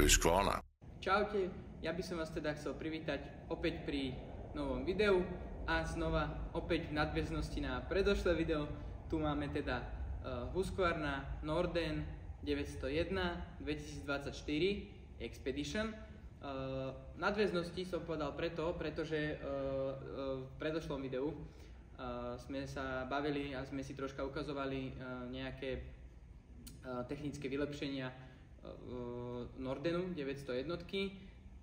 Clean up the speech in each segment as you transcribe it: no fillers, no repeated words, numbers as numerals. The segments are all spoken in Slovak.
skvána. Čaute, ja by som vás teda chcel privítať opäť pri novom videu a znova opäť v nadväznosti na predošlé video. Tu máme teda Husqvarna Norden 901 2024 Expedition. V nadväznosti som povedal pretože v predošlom videu sme sa bavili a sme si troška ukazovali nejaké technické vylepšenia Nordenu 901.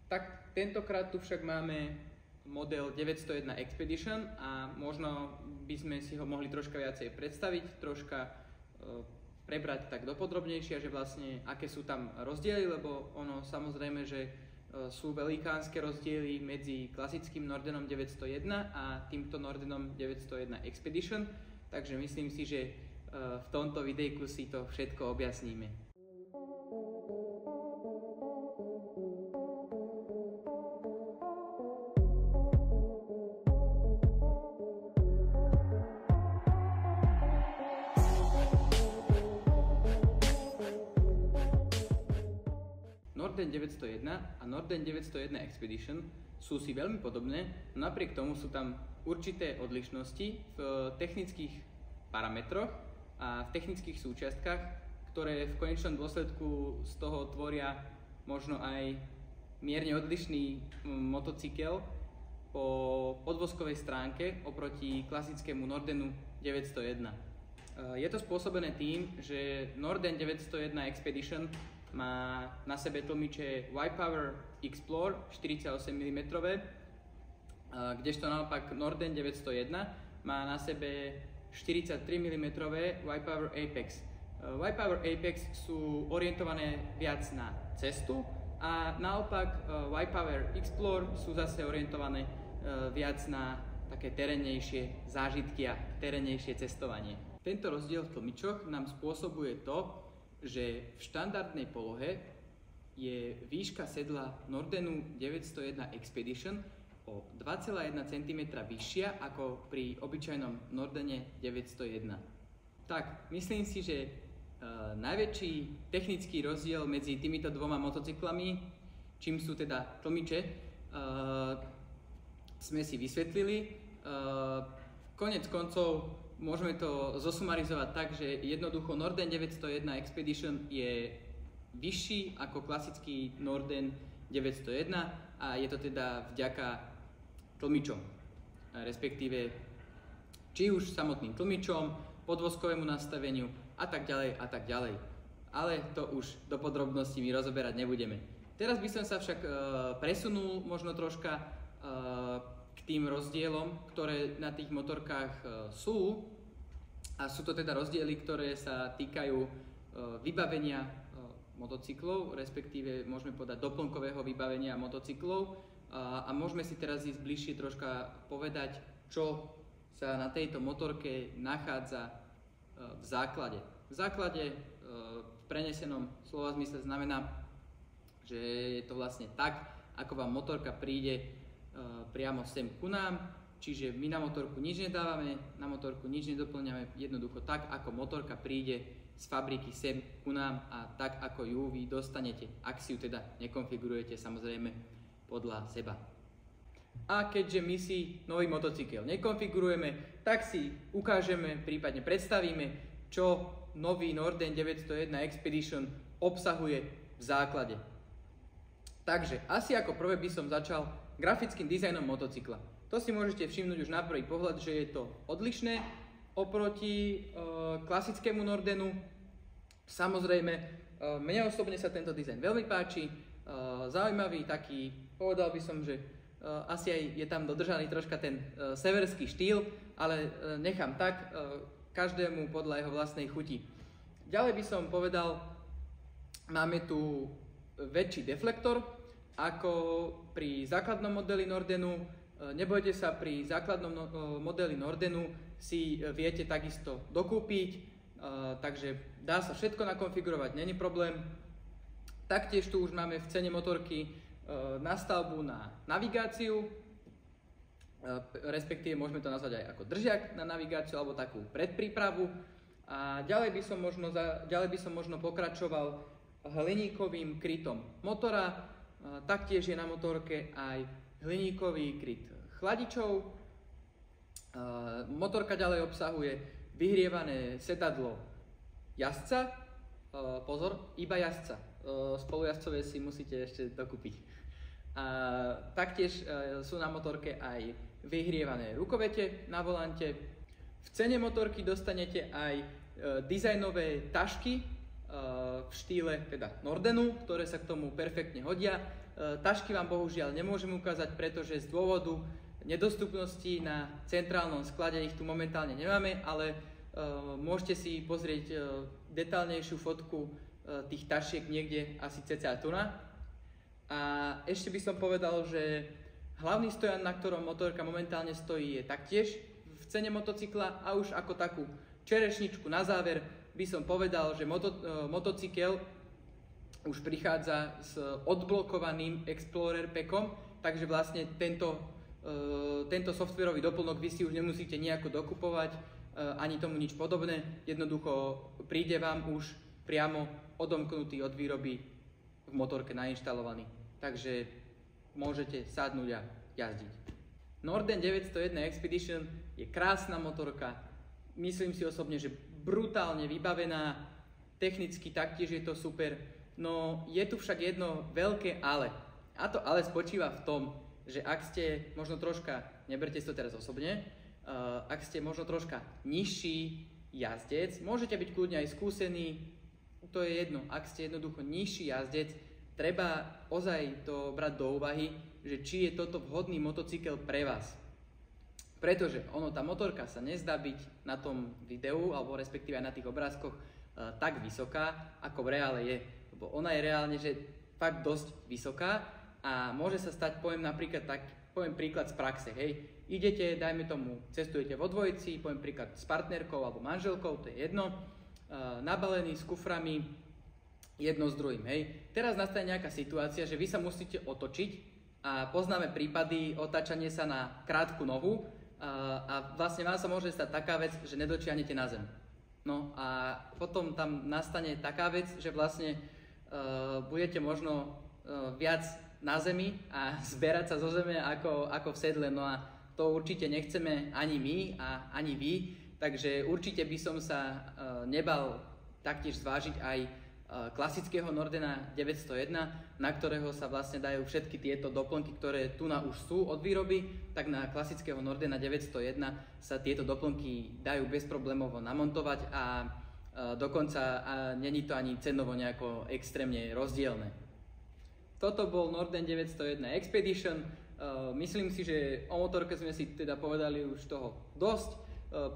Tak tentokrát tu však máme model 901 Expedition a možno by sme si ho mohli troška viacej predstaviť, troška prebrať tak dopodrobnejšie, že vlastne aké sú tam rozdiely, lebo ono samozrejme, že sú velikánske rozdiely medzi klasickým Nordenom 901 a týmto Nordenom 901 Expedition, takže myslím si, že v tomto videjku si to všetko objasníme. Norden 901 a Norden 901 Expedition sú si veľmi podobné, no napriek tomu sú tam určité odlišnosti v technických parametroch a v technických súčiastkách, ktoré v konečnom dôsledku z toho tvoria možno aj mierne odlišný motocykel po podvozkovej stránke oproti klasickému Nordenu 901. Je to spôsobené tým, že Norden 901 Expedition má na sebe tlmiče Y-Power Explore 4,8 mm, kdežto naopak Norden 901 má na sebe 43 mm Y-Power Apex. Y-Power Apex sú orientované viac na cestu a naopak Y-Power Explore sú zase orientované viac na také terénnejšie zážitky a terénnejšie cestovanie. Tento rozdiel v tlmičoch nám spôsobuje to, že v štandardnej polohe je výška sedla Nordenu 901 Expedition o 2,1 cm vyššia ako pri obyčajnom Nordene 901. Tak, myslím si, že najväčší technický rozdiel medzi týmito dvoma motocyklami, čím sú teda tlmiče, sme si vysvetlili. Konec koncov môžeme to zosumarizovať tak, že jednoducho Norden 901 Expedition je vyšší ako klasický Norden 901 a je to teda vďaka tlmičom, respektíve či už samotným tlmičom, podvozkovému nastaveniu a tak ďalej. Ale to už do podrobností my rozoberať nebudeme. Teraz by som sa však presunul možno troška k tým rozdielom, ktoré na tých motorkách sú. A sú to teda rozdiely, ktoré sa týkajú vybavenia motocyklov, respektíve môžeme povedať doplnkového vybavenia motocyklov. A môžeme si teraz ísť bližšie troška povedať, čo sa na tejto motorke nachádza v základe. V základe v prenesenom slova zmysle znamená, že je to vlastne tak, ako vám motorka príde priamo sem ku nám, čiže my na motorku nič nedávame, na motorku nič nedoplňame, jednoducho tak, ako motorka príde z fabriky sem ku nám a tak, ako ju vy dostanete, ak si ju teda nekonfigurujete samozrejme podľa seba. A keďže my si nový motocykel nekonfigurujeme, tak si ukážeme, prípadne predstavíme, čo nový Norden 901 Expedition obsahuje v základe. Takže asi ako prvé by som začal grafickým dizajnom motocykla. To si môžete všimnúť už na prvý pohľad, že je to odlišné oproti klasickému Nordenu. Samozrejme, mne osobne sa tento dizajn veľmi páči, zaujímavý, taký, povedal by som, že asi aj je tam dodržaný troška ten severský štýl, ale nechám tak, každému podľa jeho vlastnej chuti. Ďalej by som povedal, máme tu väčší deflektor ako pri základnom modeli Nordenu. Nebojte sa, pri základnom modeli Nordenu si viete takisto dokúpiť, takže dá sa všetko nakonfigurovať, není problém. Taktiež tu už máme v cene motorky nastavbu na navigáciu, respektíve môžeme to nazvať aj ako držiak na navigáciu alebo takú predprípravu. A ďalej by som možno pokračoval hliníkovým krytom motora. Taktiež je na motorke aj hliníkový kryt chladičov. Motorka ďalej obsahuje vyhrievané sedadlo jazdca. Pozor, iba jazdca. Spolujazdcové si musíte ešte dokúpiť. Taktiež sú na motorke aj vyhrievané rukovete na volante. V cene motorky dostanete aj dizajnové tašky v štýle teda Nordenu, ktoré sa k tomu perfektne hodia. Tašky vám bohužiaľ nemôžem ukázať, pretože z dôvodu nedostupnosti na centrálnom sklade ich tu momentálne nemáme, ale môžete si pozrieť detailnejšiu fotku tých tašiek niekde asi cca tu na. A ešte by som povedal, že hlavný stojan, na ktorom motorka momentálne stojí, je taktiež v cene motocykla a už ako takú čerešničku na záver by som povedal, že motocykel už prichádza s odblokovaným Explorer Packom, takže vlastne tento softwarový doplnok vy si už nemusíte nejako dokupovať, ani tomu nič podobné, jednoducho príde vám už priamo odomknutý od výroby v motorke nainštalovaný, takže môžete sadnúť a jazdiť. Norden 901 Expedition je krásna motorka, myslím si osobne, že brutálne vybavená, technicky taktiež je to super, no je tu však jedno veľké ale. A to ale spočíva v tom, že ak ste možno troška, neberte si to teraz osobne, ak ste možno troška nižší jazdec, môžete byť kľudne aj skúsený, to je jedno, ak ste jednoducho nižší jazdec, treba ozaj to brať do úvahy, že či je toto vhodný motocykel pre vás. Pretože tá motorka sa nezdá byť na tom videu, alebo respektíve aj na tých obrázkoch tak vysoká, ako v reále je. Lebo ona je reálne, že fakt dosť vysoká a môže sa stať, poviem príklad z praxe, hej. Idete, dajme tomu, cestujete vo dvojici, poviem príklad s partnerkou alebo manželkou, to je jedno, nabalený s kuframi, jedno s druhým, hej. Teraz nastane nejaká situácia, že vy sa musíte otočiť a poznáme prípady otáčanie sa na krátku nohu, a vlastne vám sa môže stať taká vec, že nedočiahnete na zem. No a potom tam nastane taká vec, že vlastne budete možno viac na zemi a zberať sa zo zeme ako v sedle. No a to určite nechceme ani my a ani vy, takže určite by som sa nebal taktiež zvážiť aj klasického Nordena 901, na ktorého sa vlastne dajú všetky tieto doplnky, ktoré tu na už sú od výroby, tak na klasického Nordena 901 sa tieto doplnky dajú bezproblémovo namontovať a dokonca není to ani cenovo nejako extrémne rozdielne. Toto bol Norden 901 Expedition. Myslím si, že o motorke sme si teda povedali už toho dosť.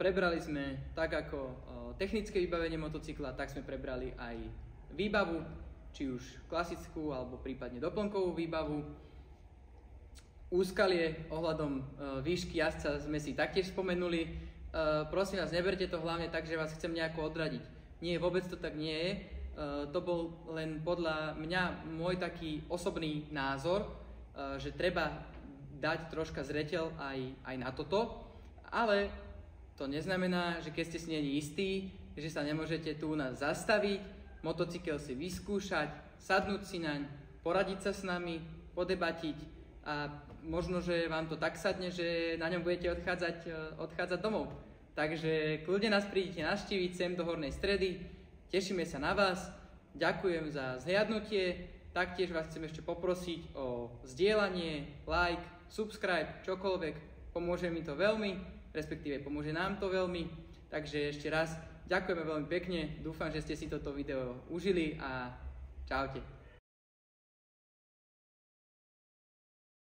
Prebrali sme tak ako technické vybavenie motocykla, tak sme prebrali aj výbavu, či už klasickú alebo prípadne doplnkovú výbavu. Úskalie ohľadom výšky jazdca sme si taktiež spomenuli. Prosím vás, neberte to hlavne tak, že vás chcem nejako odradiť. Nie, vôbec to tak nie je. To bol len podľa mňa môj taký osobný názor, že treba dať troška zreteľ aj na toto, ale to neznamená, že keď ste si není istí, že sa nemôžete tu u nás zastaviť, motocykel si vyskúšať, sadnúť si naň, poradiť sa s nami, podebatiť a možno, že vám to tak sadne, že na ňom budete odchádzať domov. Takže kľudne nás prídete navštíviť sem do Hornej Stredy, tešíme sa na vás, ďakujem za zhliadnutie, taktiež vás chcem ešte poprosiť o zdieľanie, like, subscribe, čokoľvek, pomôže mi to veľmi, respektíve pomôže nám to veľmi, takže ešte raz ďakujeme veľmi pekne, dúfam, že ste si toto video užili a čaute.